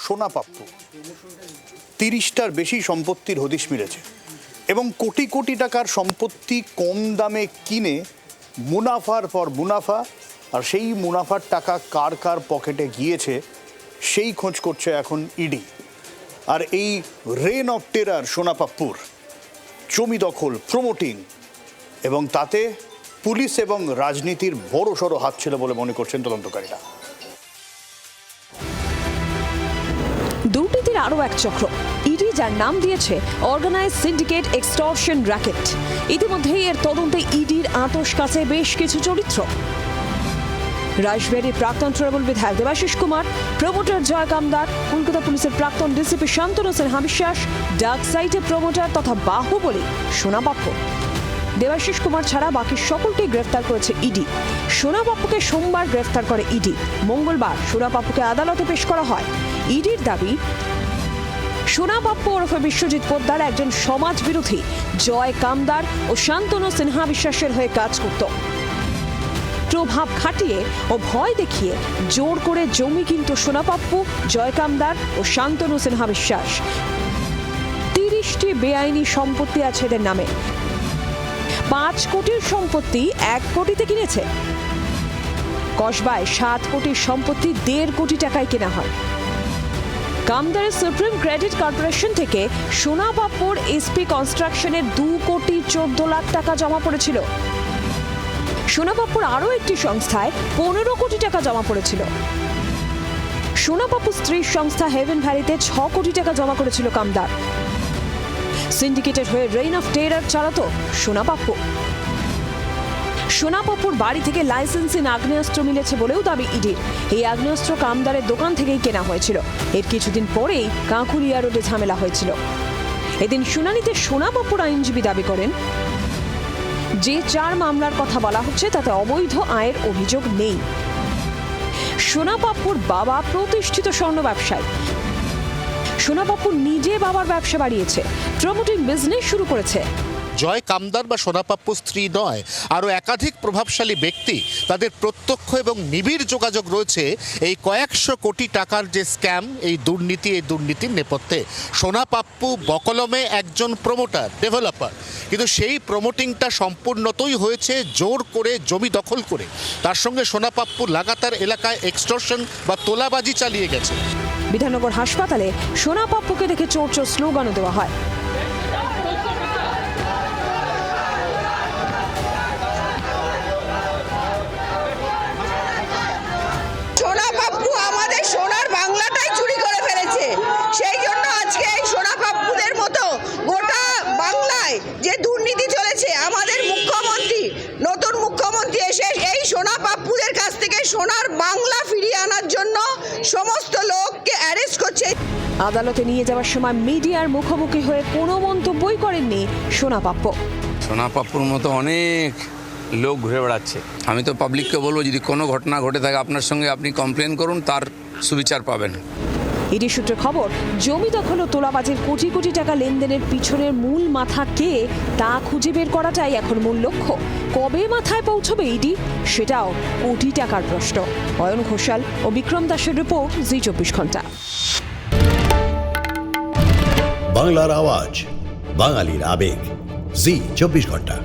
সোনা পাপ্পু 30টার বেশি সম্পত্তির হদিশ মিলেছে এবং কোটি কোটি টাকার সম্পত্তি কম দামে কিনে মুনাফার পর মুনাফা, আর সেই মুনাফার টাকা কার কার পকেটে গিয়েছে সেই খোঁজ করছে এখন ইডি। আর এই রেন অফ টেরার সোনা পাপ্পুর জমি দখল, প্রমোটিং এবং তাতে পুলিশ এবং রাজনীতির বড় সড় হাত ছিল বলে মনে করছেন তদন্তকারীরা। দুর্নীতির আরও এক চক্র ইডি, যার নাম দিয়েছে অর্গানাইজ সিন্ডিকেট এক্সটর্শন র্যাকেট। ইতিমধ্যেই এর তদন্তে ইডির আতশ কাছে বেশ কিছু চরিত্র। রাজবাড়ির প্রাক্তন তৃণমূল বিধায়ক দেবাশিস কুমার, প্রমোটার জয় কামদার, কলকাতা পুলিশের প্রাক্তন ডিসিপি শান্তনু সিনহা বিশ্বাস, ডার্ক সাইটের প্রমোটার তথা বাহুবলী সোনা পাপ্পু। দেবাশিস কুমার ছাড়া বাকি সকলকেই গ্রেফতার করেছে ইডি। সোনা পাপ্পুকে সোমবার গ্রেফতার করে ইডি। মঙ্গলবার সোনা পাপ্পুকে আদালতে পেশ করা হয়। ইডির দাবি, সোনা পাপ্পু ওরফে বিশ্বজিৎ পোদ্দার একজন সমাজ বিরোধী জয় কামদার ও শান্তনু সিনহা বিশ্বাসের হয়ে কাজ করত। প্রভাব খাটিয়ে ও ভয় দেখিয়ে জোর করে জমি কিনত সোনা পাপ্পু, জয় কামদার ও শান্তনু সিনহা বিশ্বাস। 30টি বেআইনি সম্পত্তি আছে এদের নামে। 5 কোটির সম্পত্তি 1 কোটিতে কিনেছে। কসবায় 7 কোটির সম্পত্তি 1.5 কোটি টাকায় কেনা হয়। কামদারের সুপ্রিম ক্রেডিট কর্পোরেশন থেকে সোনা পাপ্পুর এসপি কনস্ট্রাকশনের 2 কোটি 14 লাখ টাকা জমা পড়েছিল। সোনা পাপ্পুর আরও একটি সংস্থায় 15 কোটি টাকা জমা পড়েছিল। সোনা পাপ্পুর স্ত্রীর সংস্থা হেভেন ভ্যালিতে 6 কোটি টাকা জমা করেছিল কামদার। সিন্ডিকেটের হয়ে রেইন অফ টেরার চালাতো সোনা পাপ্পু। সোনা পাপ্পুর বাড়ি থেকে লাইসেন্সিং আগ্নেয়াস্ত্র মিলেছে বলেও দাবি ইডির। এই আগ্নেয়াস্ত্র কামদারের দোকান থেকেই কেনা হয়েছিল। এর কিছুদিন পরেই কাঁকুরিয়া রোডে ঝামেলা হয়েছিল। এদিন শুনানিতে সোনা পাপ্পুর আইনজীবী দাবি করেন, যে 4 মামলার কথা বলা হচ্ছে তাতে অবৈধ আয়ের অভিযোগ নেই। সোনা পাপ্পুর বাবা প্রতিষ্ঠিত স্বর্ণ ব্যবসায়ী। সোনা পাপ্পু নিজে বাবার ব্যবসা বাড়িয়েছে, প্রমোটিং বিজনেস শুরু করেছে। জয় কামদার বা সোনা পাপ্পুর স্ত্রী নয়, আরও একাধিক প্রভাবশালী ব্যক্তি, তাদের প্রত্যক্ষ এবং নিবিড় যোগাযোগ রয়েছে এই কয়েকশো কোটি টাকার যে স্ক্যাম, এই দুর্নীতির নেপথ্যে। সোনা পাপ্পু বকলমে একজন প্রমোটার, ডেভেলপার, কিন্তু সেই প্রমোটিংটা সম্পূর্ণতই হয়েছে জোর করে, জমি দখল করে। তার সঙ্গে সোনা পাপ্পু লাগাতার এলাকায় এক্সটর্শন বা তোলাবাজি চালিয়ে গেছে। বিধাননগর হাসপাতালে সোনা পাপ্পুকে দেখে চোর চোর স্লোগানও দেওয়া হয়। সোনা পাপ্পু আমাদের সোনার বাংলাটাই চুরি করে ফেলেছে। সেই জন্য আজকে এই সোনা পাপ্পুদের মতো গোটা বাংলায় যে দুর্নীতি চলেছে, আমাদের মুখ্যমন্ত্রী, নতুন মুখ্যমন্ত্রী এসে এই সোনা পাপ্পুদের কাছ থেকে সোনার বাংলা ফিরিয়ে আনার জন্য সমস্ত লোককে অ্যারেস্ট করছে। আদালতে নিয়ে যাওয়ার সময় মিডিয়ার মুখোমুখি হয়ে কোনো মন্তব্যই করেননি সোনা পাপ্পু। সোনা পাপ্পুর মতো অনেক লোক ঘুরে বেড়াচ্ছে। আমি তো পাবলিককে বলবো, যদি কোনো ঘটনা ঘটে থাকে আপনার সঙ্গে, আপনি কমপ্লেন করুন, তার সুবিচার পাবেন। ইডি সূত্রে খবর, জমি দখল ও তোলাবাজির কোটি কোটি টাকা লেনদেনের পিছনের মূল মাথা কে তা খুঁজে বের করাটাই এখন মূল লক্ষ্য। কবে মাথায় পৌঁছবে ইডি, সেটাও কোটি টাকার প্রশ্ন। অয়ন ঘোষাল ও বিক্রম দাসের রিপোর্ট, জি 24 ঘন্টা। বাংলার আওয়াজ, বাঙালির আবেগ, জি 24 ঘন্টা।